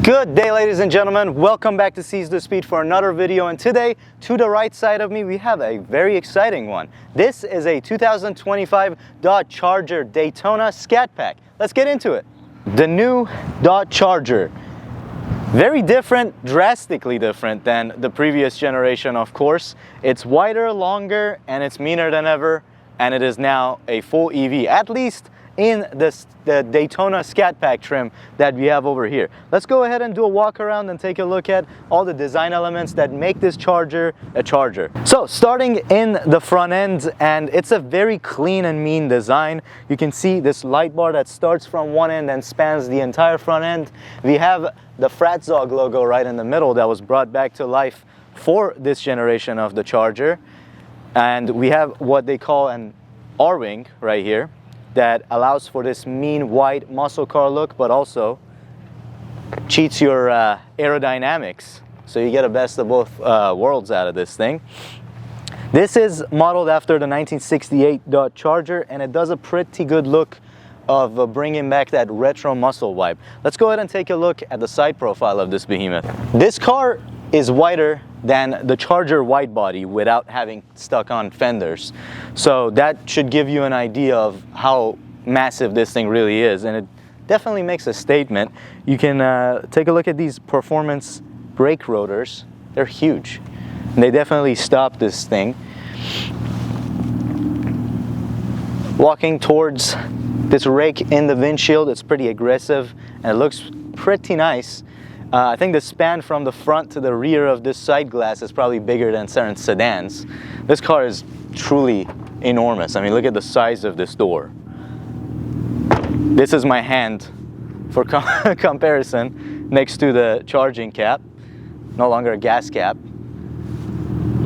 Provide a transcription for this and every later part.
Good day, ladies and gentlemen. Welcome back to Seize the Speed for another video, and today to the right side of me we have a very exciting one. This is a 2025 Dodge Charger Daytona Scat Pack. Let's get into it. The new Dodge Charger. Very different, drastically different than the previous generation, of course. It's wider, longer, and it's meaner than ever, and it is now a full EV, at least in the Daytona Scat Pack trim that we have over here. Let's go ahead and do a walk around and take a look at all the design elements that make this Charger a Charger. So starting in the front end, and it's a very clean and mean design. You can see this light bar that starts from one end and spans the entire front end. We have the Fratzonic logo right in the middle that was brought back to life for this generation of the Charger. And we have what they call an R-wing right here that allows for this mean white muscle car look, but also cheats your aerodynamics, so you get a best of both worlds out of this thing. This is modeled after the 1968 Dodge Charger, and it does a pretty good look of bringing back that retro muscle vibe. Let's go ahead and take a look at the side profile of this behemoth. This car is wider than the Charger wide body without having stuck on fenders, so that should give you an idea of how massive this thing really is, and it definitely makes a statement. You can take a look at these performance brake rotors. They're huge, and they definitely stop this thing. Walking towards this rake in the windshield, it's pretty aggressive and it looks pretty nice. I think the span from the front to the rear of this side glass is probably bigger than certain sedans. This car is truly enormous. I mean, look at the size of this door. This is my hand for comparison next to the charging cap. No longer a gas cap.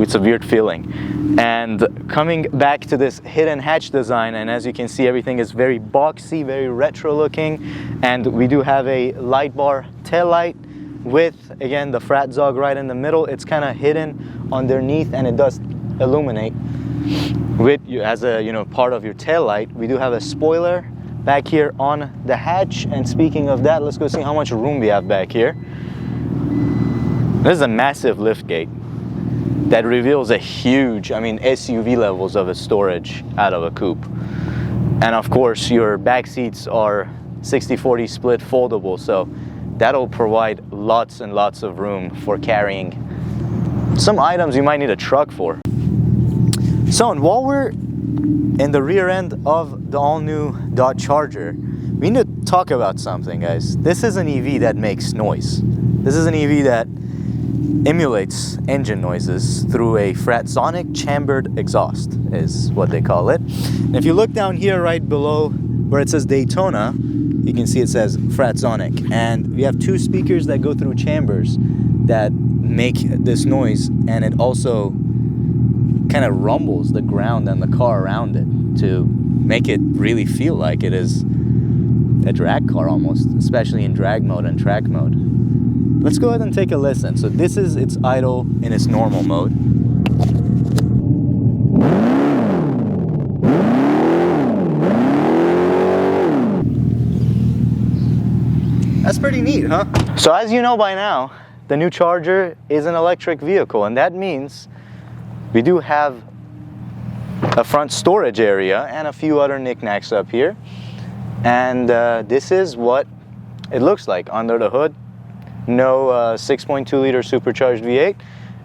It's a weird feeling. And coming back to this hidden hatch design, and as you can see, everything is very boxy, very retro looking, and we do have a light bar tail light with, again, the Fratzonic right in the middle. It's kind of hidden underneath, and it does illuminate with you as a part of your tail light. We do have a spoiler back here on the hatch, and speaking of that, let's go see how much room we have back here. This is a massive lift gate that reveals a huge, SUV levels of a storage out of a coupe. And of course, your back seats are 60-40 split foldable, so that'll provide lots and lots of room for carrying some items you might need a truck for. So, and while we're in the rear end of the all-new Dodge Charger, we need to talk about something, guys. This is an EV that makes noise. This is an EV that emulates engine noises through a Fratzonic chambered exhaust, is what they call it. And if you look down here right below where it says Daytona, you can see it says Fratzonic, and we have two speakers that go through chambers that make this noise, and it also kind of rumbles the ground and the car around it to make it really feel like it is a drag car almost, especially in drag mode and track mode. Let's go ahead and take a listen. So this is its idle in its normal mode. That's pretty neat, huh? So as you know by now, the new Charger is an electric vehicle, and that means we do have a front storage area and a few other knickknacks up here. And this is what it looks like under the hood. No 6.2 liter supercharged V8.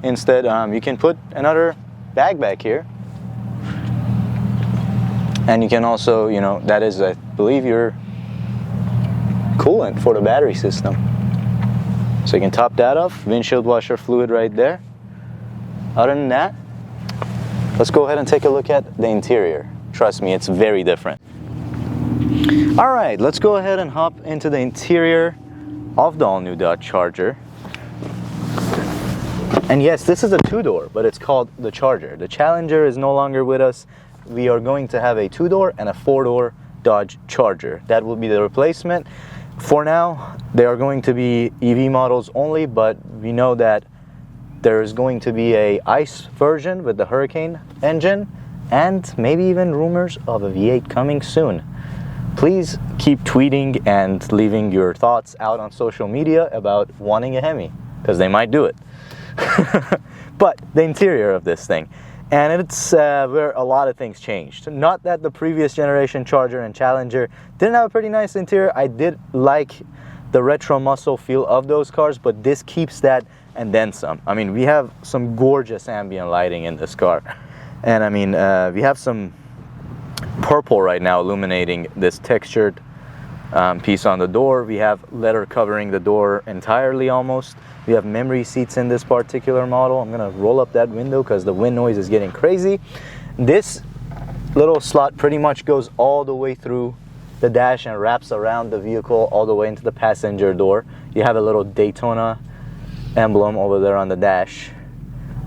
Instead, you can put another bag back here. And you can also, that is, I believe, your coolant for the battery system. So you can top that off, windshield washer fluid right there. Other than that, let's go ahead and take a look at the interior. Trust me, it's very different. All right, let's go ahead and hop into the interior of the all-new Dodge Charger. And yes, this is a two-door, but it's called the Charger. The Challenger is no longer with us. We are going to have a two-door and a four-door Dodge Charger. That will be the replacement. For now, they are going to be EV models only, but we know that there is going to be a ICE version with the Hurricane engine, and maybe even rumors of a V8 coming soon. please keep tweeting and leaving your thoughts out on social media about wanting a Hemi, because they might do it. But the interior of this thing, and it's where a lot of things changed. Not that the previous generation Charger and Challenger didn't have a pretty nice interior. I did like the retro muscle feel of those cars, but this keeps that and then some. I mean, we have some gorgeous ambient lighting in this car, and I mean, we have some purple right now illuminating this textured piece on the door. We have leather covering the door entirely almost. We have memory seats in this particular model. I'm gonna roll up that window because the wind noise is getting crazy. This little slot pretty much goes all the way through the dash and wraps around the vehicle all the way into the passenger door. You have a little Daytona emblem over there on the dash,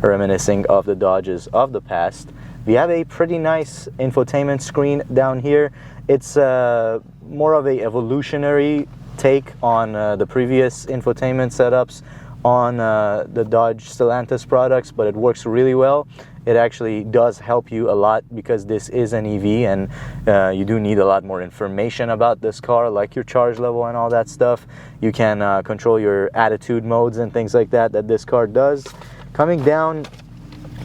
reminiscing of the Dodges of the past. We have a pretty nice infotainment screen down here. It's more of a evolutionary take on the previous infotainment setups on the Dodge Stellantis products, but it works really well. It actually does help you a lot because this is an EV, and you do need a lot more information about this car, like your charge level and all that stuff. You can control your attitude modes and things like that this car does. Coming down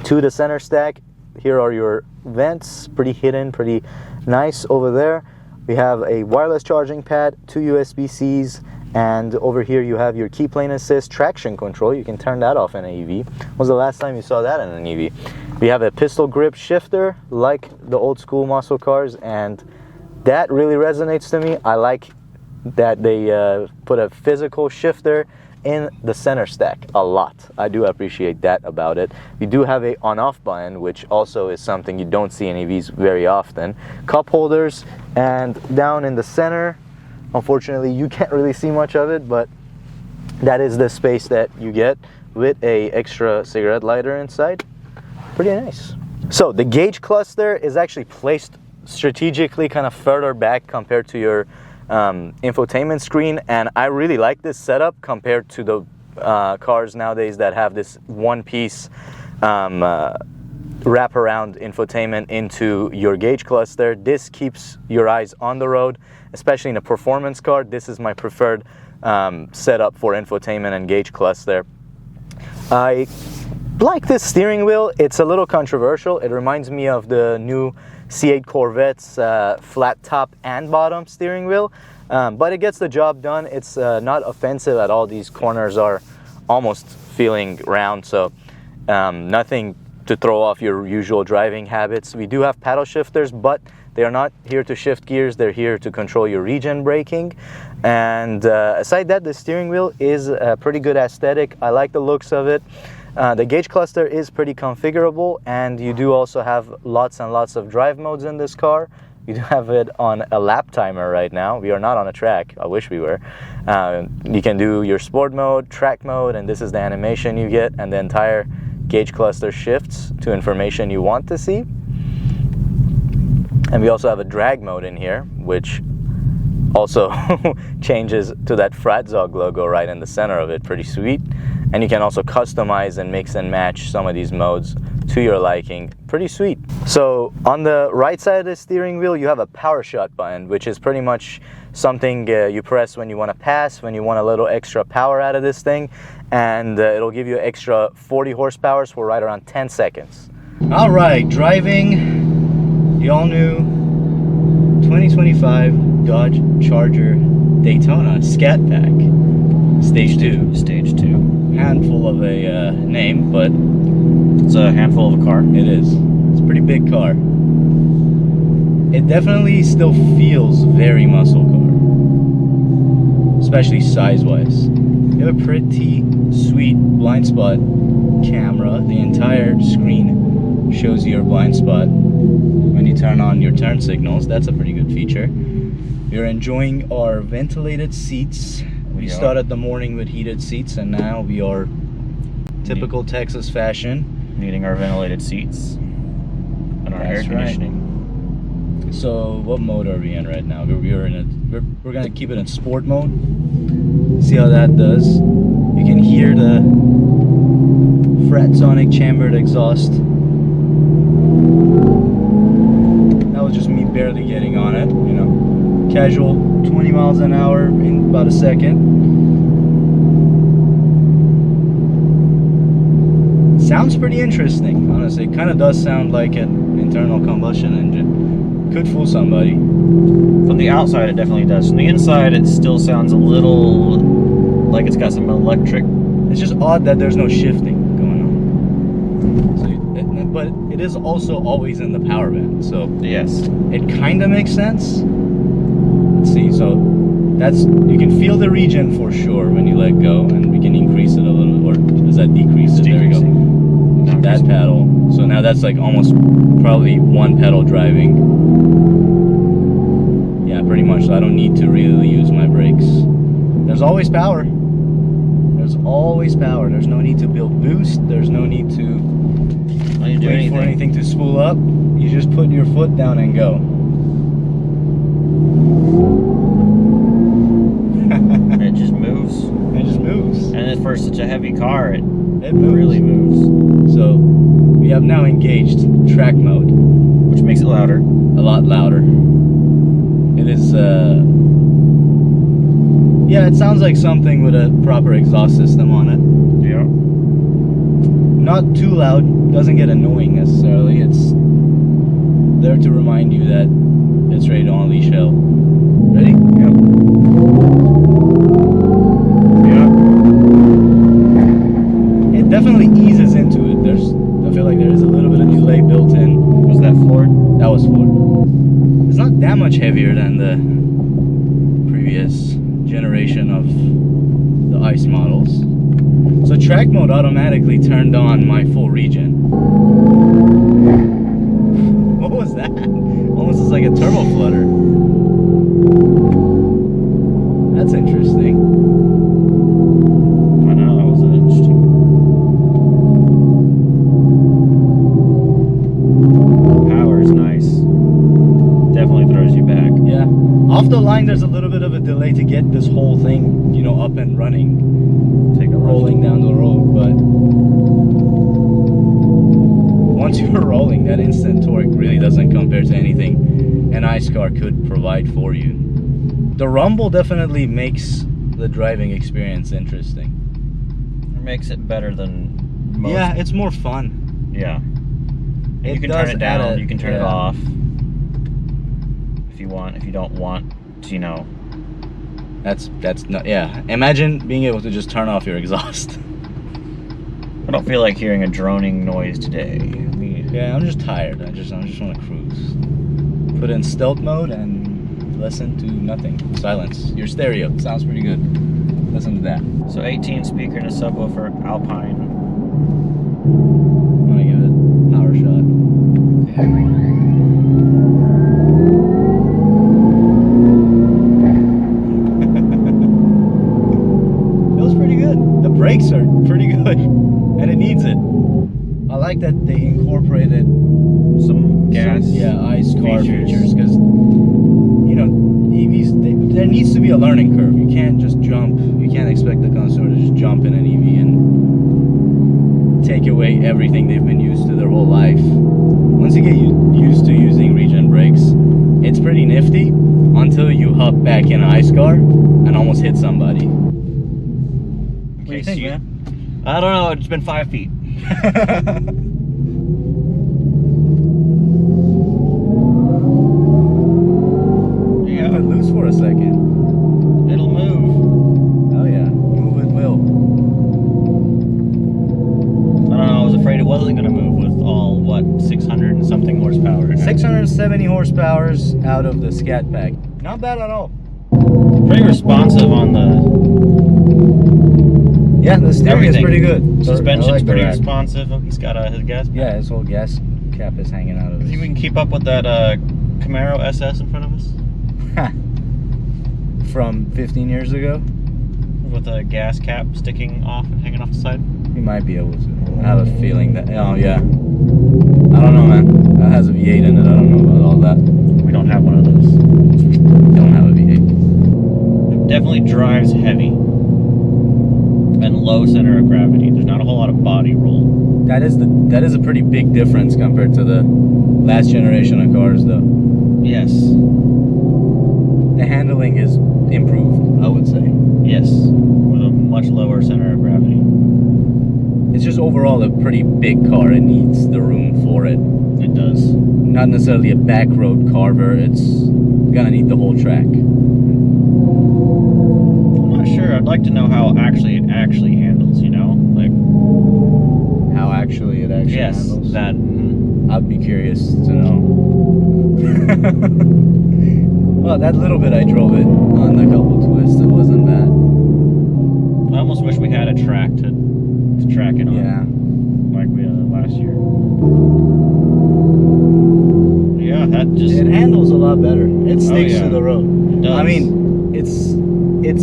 to the center stack, here are your vents, pretty hidden, pretty nice over there. We have a wireless charging pad, 2 USB-Cs, and over here you have your key lane assist traction control. You can turn that off in an EV. When was the last time you saw that in an EV? We have a pistol grip shifter like the old school muscle cars, and that really resonates to me. I like that they put a physical shifter in the center stack a lot. I do appreciate that about it. We do have a on-off button, which also is something you don't see in EVs very often. Cup holders, and down in the center, unfortunately you can't really see much of it, but that is the space that you get with a extra cigarette lighter inside. Pretty nice. So the gauge cluster is actually placed strategically kind of further back compared to your infotainment screen, and I really like this setup compared to the cars nowadays that have this one-piece wraparound infotainment into your gauge cluster. This keeps your eyes on the road, especially in a performance car. This is my preferred setup for infotainment and gauge cluster. I like this steering wheel. It's a little controversial. It reminds me of the new C8 Corvette's flat top and bottom steering wheel, but it gets the job done. It's not offensive at all. These corners are almost feeling round, so nothing to throw off your usual driving habits. We do have paddle shifters, but they are not here to shift gears. They're here to control your regen braking. And aside that, the steering wheel is a pretty good aesthetic. I like the looks of it. The gauge cluster is pretty configurable, and you do also have lots and lots of drive modes in this car. You do have it on a lap timer right now. We are not on a track. I wish we were. You can do your sport mode, track mode, and this is the animation you get, and the entire gauge cluster shifts to information you want to see. And we also have a drag mode in here, which also changes to that Fratzonic logo right in the center of it. Pretty sweet. And you can also customize and mix and match some of these modes to your liking. Pretty sweet. So on the right side of the steering wheel, you have a power shot button, which is pretty much something you press when you want to pass, when you want a little extra power out of this thing, and it'll give you extra 40 horsepower for right around 10 seconds. All right, driving the all-new 2025 Dodge Charger Daytona Scat Pack. Stage 2. Stage 2. Handful of a name, but it's a handful of a car. It is. It's a pretty big car. It definitely still feels very muscle car, especially size-wise. You have a pretty sweet blind spot camera. The entire screen shows you your blind spot when you turn on your turn signals. That's a pretty good feature. We're enjoying our ventilated seats. We started the morning with heated seats, and now we are typical Texas fashion, needing our ventilated seats and our air conditioning. Right. So what mode are we in right now? We're gonna keep it in sport mode. See how that does. You can hear the Fratzonic chambered exhaust. That was just me barely getting on it, you know. casual 20 miles an hour in about a second. Sounds pretty interesting, honestly. It kind of does sound like an internal combustion engine. Could fool somebody. From the outside, it definitely does. From the inside, it still sounds a little like it's got some electric. It's just odd that there's no shifting going on. So, but it is also always in the power band, so Yes. it kind of makes sense. Let's see, so you can feel the regen for sure when you let go, and we can increase it a little, or does that decrease it? There we go. That pedal. So now that's like almost probably one pedal driving. Yeah, pretty much. So I don't need to really use my brakes. There's always power. There's always power. There's no need to build boost. There's no need to wait for anything to spool up. You just put your foot down and go. It just moves. It just moves. And for such a heavy car, it moves. really moves. So we have now engaged track mode, which makes it louder. A lot louder. It is, yeah, it sounds like something with a proper exhaust system on it. Yeah. Not too loud, doesn't get annoying necessarily. It's there to remind you that it's ready to unleash hell. Ready? Yep. Yeah. It definitely eases into it. I feel like there is a little bit of delay built in. Was that floored? That was floored. It's not that much heavier than the previous generation of the ICE models. So track mode automatically turned on my full regen. What was that? Almost looks like a turbo flutter. That's interesting. I know, that was interesting. Power is nice. Definitely throws you back. Yeah. Off the line, there's a little bit of a delay to get this whole thing, you know, up and running. Rolling down the road, but once you're rolling, that instant torque really doesn't compare to anything an ICE car could provide for you. The rumble definitely makes the driving experience interesting. It makes it better than most. Yeah, it's more fun. Yeah. It You can does turn it add down, you can turn it yeah. off if you want. If you don't want to, you know. That's not, yeah. Imagine being able to just turn off your exhaust. I don't feel like hearing a droning noise today. Yeah, I'm just tired. I just want to cruise. Put in stealth mode and listen to nothing. Silence. Your stereo sounds pretty good. Listen to that. So 18 speaker and a subwoofer, Alpine. I'm gonna give it a power shot. The brakes are pretty good, and it needs it. I like that they incorporated some gas, ICE car features, because you know EVs. There needs to be a learning curve. You can't just jump. You can't expect the consumer to just jump in an EV and take away everything they've been used to their whole life. Once you get used to using regen brakes, it's pretty nifty until you hop back in an ICE car and almost hit somebody. What do you think, man? I don't know, it's been 5 feet. Yeah, let it loose for a second. It'll move. Oh yeah, move it will. I don't know, I was afraid it wasn't going to move with all, what, 600 and something horsepower. 670 horsepowers out of the Scat pack. Not bad at all. Pretty responsive on the... Yeah, the steering is pretty good. Suspension's like pretty responsive. Oh, he's got his gas pack. Yeah, his whole gas cap is hanging out of it. Think we can keep up with that Camaro SS in front of us? From 15 years ago? With a gas cap sticking off and hanging off the side? We might be able to. I have a feeling that... Oh, yeah. I don't know, man. That has a V8 in it. I don't know about all that. We don't have one of those. Don't have a V8. It definitely drives heavy. And low center of gravity. There's not a whole lot of body roll. That is a pretty big difference compared to the last generation of cars, though. Yes. the handling is improved, I would say. Yes, with a much lower center of gravity. It's just overall a pretty big car. It needs the room for it. It does. Not necessarily a back road carver. It's gonna need the whole track. I'm not sure. I'd like to know how it actually handles. You know, like How actually it actually handles. That. I'd be curious to know. Well, that little bit I drove it on a couple twists. It wasn't bad. I almost wish we had a track to track it on. Yeah. Like we had last year. Yeah, that just. It handles a lot better. It sticks yeah. to the road. It does. I mean, it's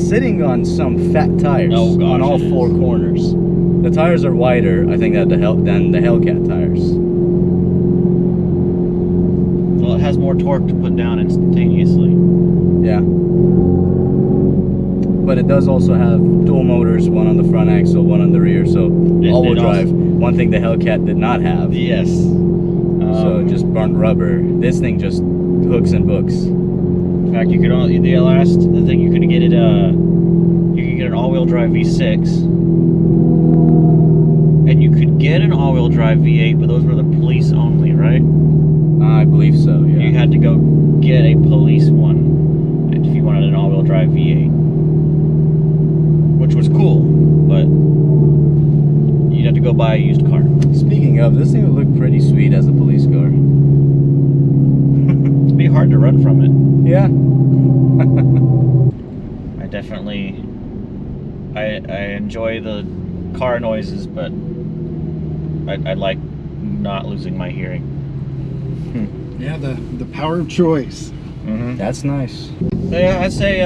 sitting on some fat tires on all four corners. The tires are wider, I think, than the Hellcat tires. Well, it has more torque to put down instantaneously. Yeah. But it does also have dual motors, one on the front axle, one on the rear, so all-wheel drive. One thing the Hellcat did not have. Yes. So just burnt rubber. This thing just hooks and books. In fact, you could only the thing you could get it you could get an all-wheel drive V6, and you could get an all-wheel drive V8, but those were the police only, right? I believe so. Yeah. You had to go get a police one if you wanted an all-wheel drive V8, which was cool, but you'd have to go buy a used car. Speaking of, this thing would look pretty sweet as a police car. It'd be hard to run from it. Yeah. I definitely I enjoy the car noises, but I like not losing my hearing. Yeah, the power of choice. Mm-hmm. That's nice. So yeah, I'd say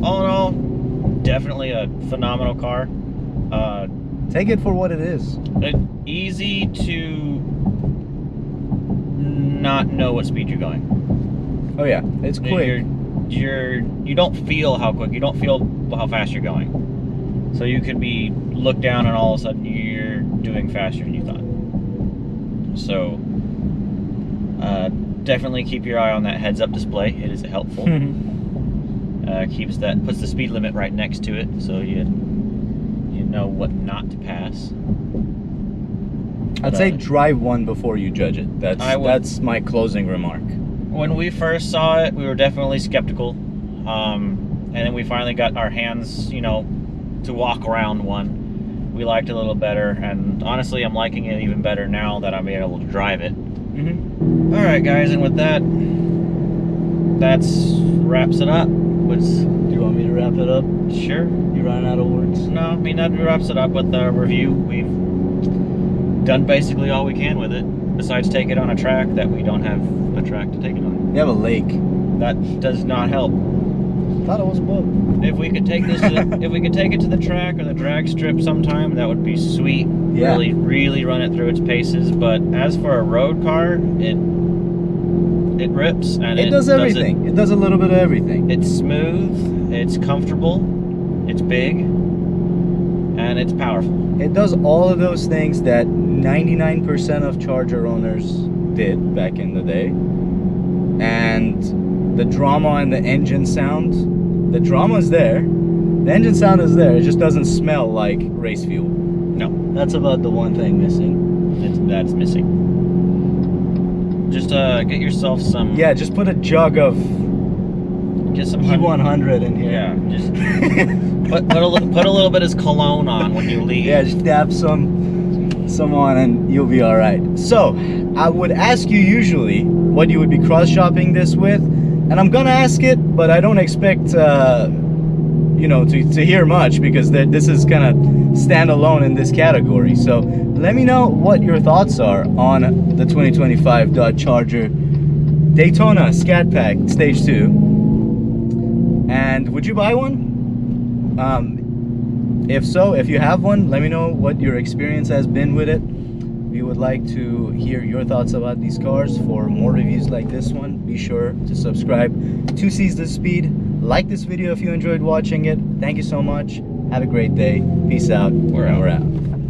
all in all, definitely a phenomenal car. Take it for what it is. Easy to not know what speed you're going. Oh yeah, it's quick. You don't feel how quick. You don't feel how fast you're going. So you could be looked down and all of a sudden you're doing faster than you thought. So definitely keep your eye on that heads-up display. It is helpful. Puts the speed limit right next to it, so you know what not to pass. I'd say drive one before you judge it. That's my closing remark. When we first saw it, we were definitely skeptical, and then we finally got our hands, to walk around one. We liked it a little better, and honestly, I'm liking it even better now that I'm able to drive it. Mm-hmm. All right, guys, and with that wraps it up. Do you want me to wrap it up? Sure. You running out of words? No, I mean, that wraps it up with the review. We've done basically all we can with it, besides take it on a track that we don't have a track to take it on. You have a lake. That does not help. Thought it was a boat. If we could take this, if we could take it to the track or the drag strip sometime, that would be sweet. Yeah. Really run it through its paces. But as for a road car, it rips and it does everything. It does a little bit of everything. It's smooth. It's comfortable. It's big, and it's powerful. It does all of those things that 99% of Charger owners did back in the day. And the drama and the engine sound, the drama is there. The engine sound is there. It just doesn't smell like race fuel. No, That's about the one thing missing. that's missing. Just get yourself some. Yeah, just put a jug of Get some E100 in here. Yeah, just put a little bit of cologne on when you leave. Yeah, just dab some on and you'll be all right. So, I would ask you usually what you would be cross-shopping this with, and I'm gonna ask it, but I don't expect to hear much because this is gonna stand alone in this category. So, let me know what your thoughts are on the 2025 Dodge Charger Daytona Scat Pack Stage 2. And would you buy one? If so, if you have one, let me know what your experience has been with it. We would like to hear your thoughts about these cars. For more reviews like this one, be sure to subscribe to Seize the Speed. Like this video if you enjoyed watching it. Thank you so much. Have a great day. Peace out. We're out.